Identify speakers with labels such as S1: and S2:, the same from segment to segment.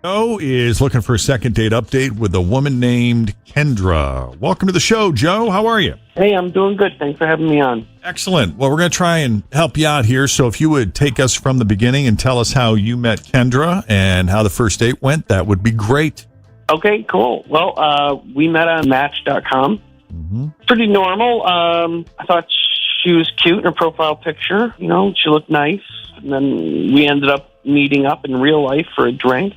S1: Joe is looking for a second date update with a woman named Kendra. Welcome to the show, Joe. How are you?
S2: Hey, I'm doing good. Thanks for having me on.
S1: Excellent. Well, we're going to try and help you out here. So if you would take us from the beginning and tell us how you met Kendra and how the first date went, that would be great.
S2: Okay, cool. Well, we met on Match.com.
S1: Mm-hmm.
S2: Pretty normal. I thought she was cute in her profile picture. You know, she looked nice. And then we ended up meeting up in real life for a drink.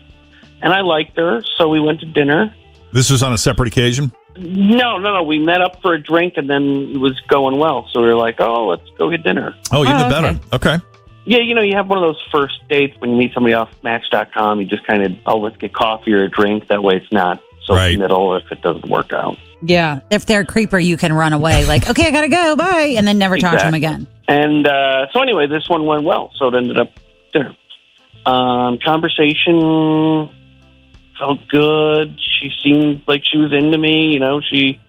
S2: And I liked her, so we went to dinner.
S1: This was on a separate occasion?
S2: No. We met up for a drink, and then it was going well. So we were like, oh, let's go get dinner.
S1: Oh, even better. Okay.
S2: Yeah, you know, you have one of those first dates when you meet somebody off Match.com. You just kind of, let's get coffee or a drink. That way it's not so committal if it doesn't work out.
S3: Yeah. If they're a creeper, you can run away. Like, okay, I got to go. Bye. And then never talk to them again.
S2: And so anyway, this one went well. So it ended up dinner. Conversation felt good. She seemed like she was into me. You know, she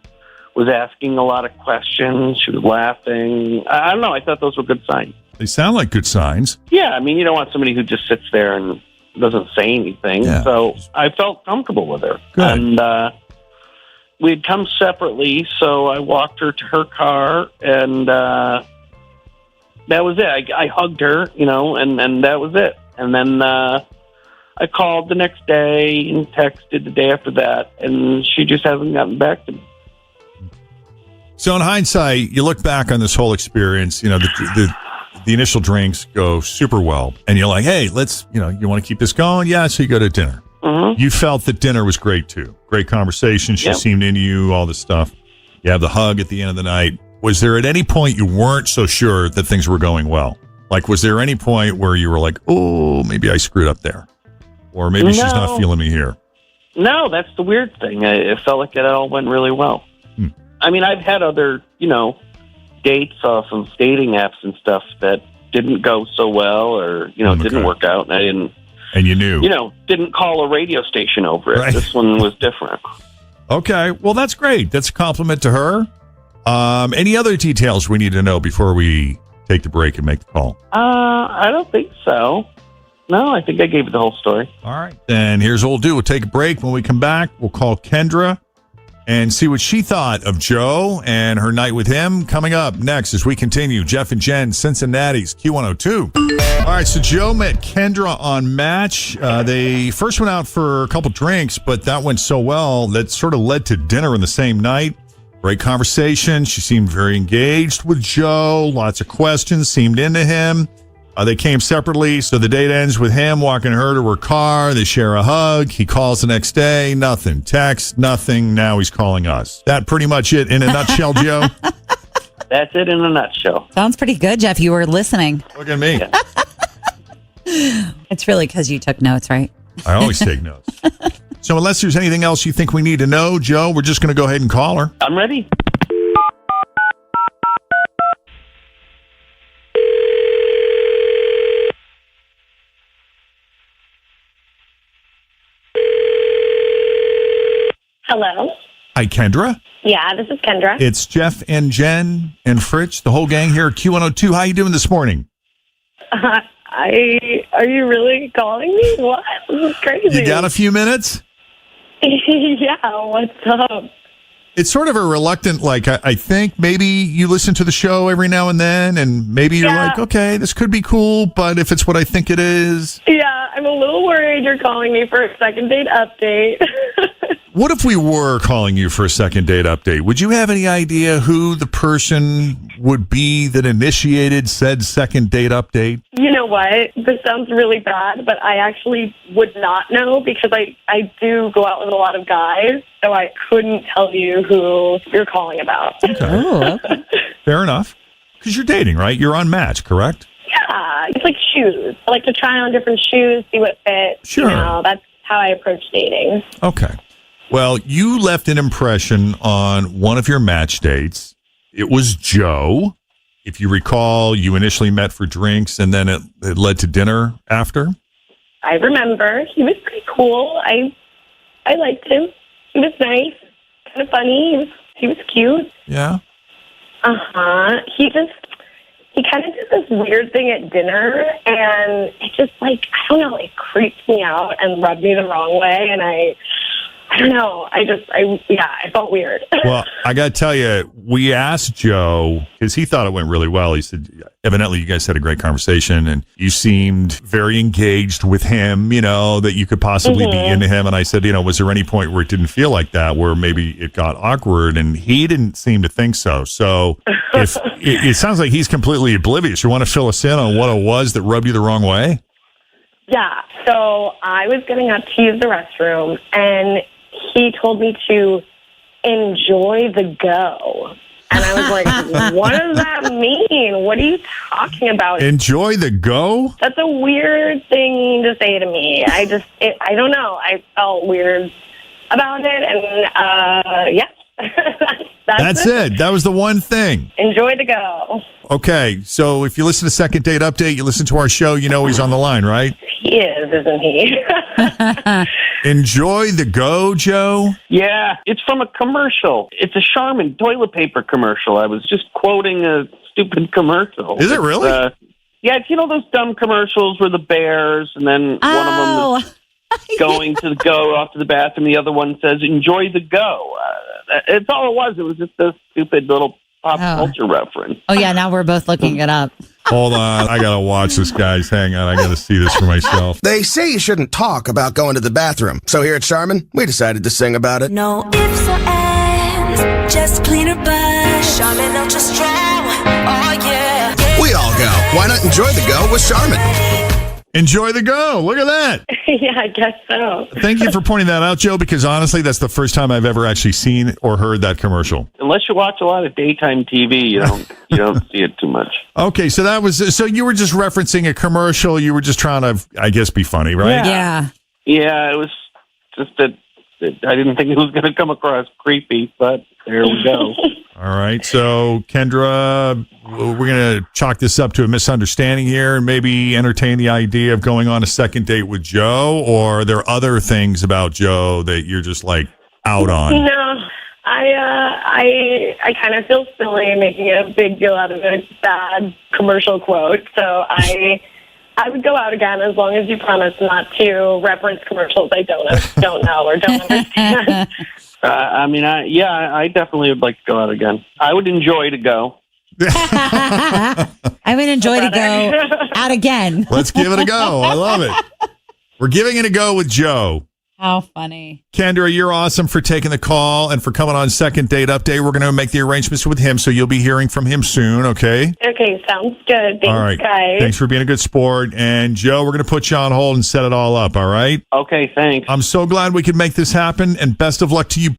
S2: was asking a lot of questions. She was laughing. I don't know. I thought those were good signs.
S1: They sound like good signs.
S2: Yeah. I mean, you don't want somebody who just sits there and doesn't say anything.
S1: Yeah.
S2: So I felt comfortable with her.
S1: Good.
S2: And we'd come separately, so I walked her to her car, and that was it. I hugged her, you know, and that was it. And then I called the next day and texted the day after that, and she just hasn't gotten back to me.
S1: So in hindsight, you look back on this whole experience, you know, the initial drinks go super well, and you're like, hey, let's, you know, you want to keep this going? Yeah, so you go to dinner.
S2: Mm-hmm.
S1: You felt that dinner was great, too. Great conversation. She seemed into you, all this stuff. You have the hug at the end of the night. Was there at any point you weren't so sure that things were going well? Like, was there any point where you were like, oh, maybe I screwed up there? Or maybe she's not feeling me here?
S2: No, that's the weird thing. It felt like it all went really well. I mean, I've had other, you know, dates off of dating apps and stuff that didn't go so well or, you know, didn't work out. And I didn't.
S1: And you knew.
S2: You know, didn't call a radio station over it.
S1: Right.
S2: This one was different.
S1: Okay. Well, that's great. That's a compliment to her. Any other details we need to know before we take the break and make the call?
S2: I don't think so. No, I think I gave you the whole story.
S1: All right. Then here's what we'll do. We'll take a break. When we come back, we'll call Kendra and see what she thought of Joe and her night with him. Coming up next as we continue, Jeff and Jenn, Cincinnati's Q102. All right, so Joe met Kendra on Match. They first went out for a couple drinks, but that went so well that sort of led to dinner in the same night. Great conversation. She seemed very engaged with Joe. Lots of questions, seemed into him. They came separately, so the date ends with him walking her to her car. They share a hug. He calls the next day. Nothing. Text, nothing. Now he's calling us. That pretty much it in a nutshell, Joe?
S2: That's it in a nutshell.
S3: Sounds pretty good, Jeff. You were listening.
S1: Look at me.
S3: It's really because you took notes, right?
S1: I always take notes. So unless there's anything else you think we need to know, Joe, we're just going to go ahead and call her.
S2: I'm ready.
S4: Hello.
S1: Hi, Kendra.
S4: Yeah, this is Kendra.
S1: It's Jeff and Jenn and Fritz, the whole gang here at Q102. How you doing this morning?
S4: Are you really calling me? What? This is crazy.
S1: You got a few minutes?
S4: Yeah, what's up?
S1: It's sort of a reluctant, like, I think maybe you listen to the show every now and then, and maybe you're like, okay, this could be cool, but if it's what I think it is.
S4: Yeah, I'm a little worried you're calling me for a second date update.
S1: What if we were calling you for a second date update? Would you have any idea who the person would be that initiated said second date update?
S4: You know what? This sounds really bad, but I actually would not know because I do go out with a lot of guys, so I couldn't tell you who you're calling about.
S1: Okay.
S3: Oh, okay.
S1: Fair enough. Because you're dating, right? You're on Match, correct?
S4: Yeah, it's like shoes. I like to try on different shoes, see what fits.
S1: Sure.
S4: You know, that's how I approach dating.
S1: Okay. Well, you left an impression on one of your Match dates. It was Joe. If you recall, you initially met for drinks and then it led to dinner after.
S4: I remember. He was pretty cool. I liked him. He was nice, kind of funny. He was cute.
S1: Yeah.
S4: Uh-huh. he kind of did this weird thing at dinner, and it just, like, I don't know, it creeped me out and rubbed me the wrong way, and I don't know. I felt weird.
S1: Well, I got to tell you, we asked Joe because he thought it went really well. He said, evidently, you guys had a great conversation and you seemed very engaged with him, that you could possibly be into him. And I said, was there any point where it didn't feel like that, where maybe it got awkward? And he didn't seem to think so. So if it sounds like he's completely oblivious. You want to fill us in on what it was that rubbed you the wrong way?
S4: Yeah. So I was getting up to use the restroom, and he told me to enjoy the go. And I was like, what does that mean? What are you talking about?
S1: Enjoy the go?
S4: That's a weird thing to say to me. I don't know. I felt weird about it. And, yeah. That's it.
S1: That was the one thing.
S4: Enjoy the go.
S1: Okay. So if you listen to Second Date Update, you listen to our show, he's on the line, right?
S4: He is, isn't he?
S1: Enjoy the go, Joe?
S2: Yeah, it's from a commercial. It's a Charmin toilet paper commercial. I was just quoting a stupid commercial.
S1: Is it really?
S2: Yeah, it's those dumb commercials where the bears, and then one of them is going to go off to the bathroom. The other one says, enjoy the go. It's all it was. It was just a stupid little pop culture reference.
S3: Oh, yeah, now we're both looking it up.
S1: Hold on. I got to watch this, guys. Hang on. I got to see this for myself.
S5: They say you shouldn't talk about going to the bathroom. So here at Charmin, we decided to sing about it.
S6: No ifs or ands, just cleaner butt. Charmin Ultra Strong, oh yeah.
S5: We all go. Why not enjoy the go with Charmin?
S1: Enjoy the go. Look at that.
S4: Yeah, I guess so.
S1: Thank you for pointing that out, Joe, because honestly, that's the first time I've ever actually seen or heard that commercial.
S2: Unless you watch a lot of daytime TV, you don't see it too much.
S1: Okay, so you were just referencing a commercial. You were just trying to, I guess, be funny, right?
S3: Yeah.
S2: Yeah, it was just that I didn't think it was going to come across creepy, but there we go.
S1: All right. So, Kendra, we're going to chalk this up to a misunderstanding here and maybe entertain the idea of going on a second date with Joe, or are there other things about Joe that you're just like out on?
S4: No, I kind of feel silly making a big deal out of a bad commercial quote, so I would go out again as long as you promise not to reference commercials I don't know or don't understand.
S2: I definitely would like to go out again. I would enjoy to go.
S3: I would enjoy to go out again.
S1: Let's give it a go. I love it. We're giving it a go with Joe.
S3: How funny.
S1: Kendra, you're awesome for taking the call and for coming on Second Date Update. We're going to make the arrangements with him, so you'll be hearing from him soon, okay?
S4: Okay, sounds good. Thanks,
S1: all right.
S4: guys.
S1: Thanks for being a good sport. And, Joe, we're going to put you on hold and set it all up, all right?
S2: Okay, thanks.
S1: I'm so glad we could make this happen, and best of luck to you